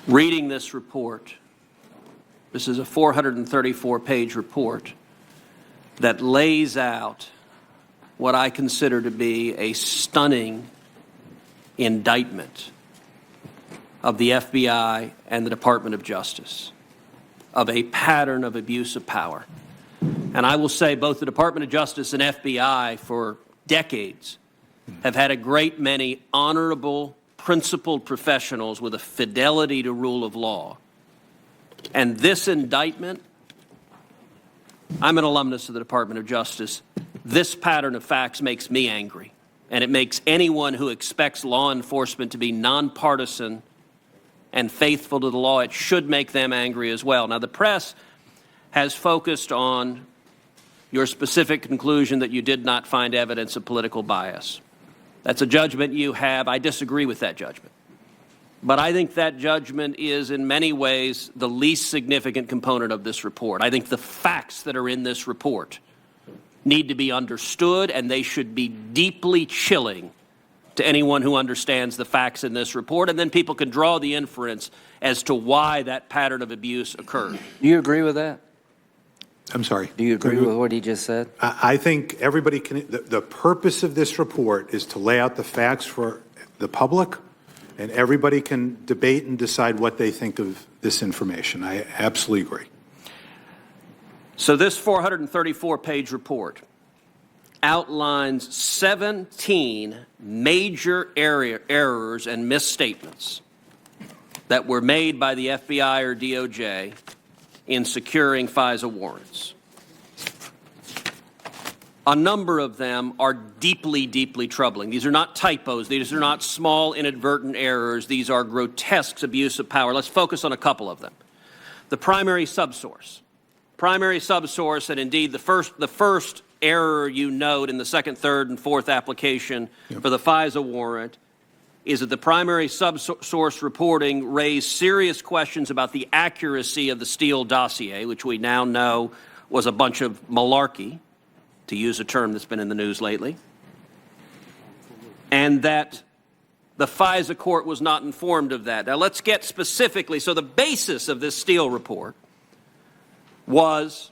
Reading this report, this is a 434-page report that lays out what I consider to be a stunning indictment of the FBI and the Department of Justice, of a pattern of abuse of power. And I will say both the Department of Justice and FBI for decades have had a great many honorable, principled professionals with a fidelity to rule of law. And this indictment, I'm an alumnus of the Department of Justice. This pattern of facts makes me angry, and it makes anyone who expects law enforcement to be nonpartisan and faithful to the law, it should make them angry as well. Now, the press has focused on your specific conclusion that you did not find evidence of political bias. That's a judgment you have. I disagree with that judgment. But I think that judgment is in many ways the least significant component of this report. I think the facts that are in this report need to be understood, and they should be deeply chilling to anyone who understands the facts in this report, and then people can draw the inference as to why that pattern of abuse occurred. Do you agree with that? I'm sorry. Do you agree with what he just said? I think everybody can. The purpose of this report is to lay out the facts for the public, and everybody can debate and decide what they think of this information. I absolutely agree. So this 434-page report outlines 17 major errors and misstatements that were made by the FBI or DOJ in securing FISA warrants. A number of them are deeply, deeply troubling. These are not typos. These are not small, inadvertent errors. These are grotesque abuse of power. Let's focus on a couple of them. The primary subsource. Primary subsource, and indeed the first error you note in the second, third, and fourth application for the FISA warrant is that the primary subsource reporting raised serious questions about the accuracy of the Steele dossier, which we now know was a bunch of malarkey, to use a term that's been in the news lately, and that the FISA court was not informed of that. Now let's get specifically, so the basis of this Steele report was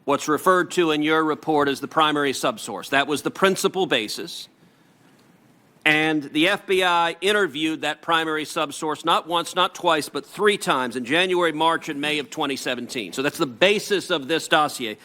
what's referred to in your report as the primary subsource. That was the principal basis. And the FBI interviewed that primary subsource not once, not twice, but 3 times in January, March, and May of 2017. So that's the basis of this dossier.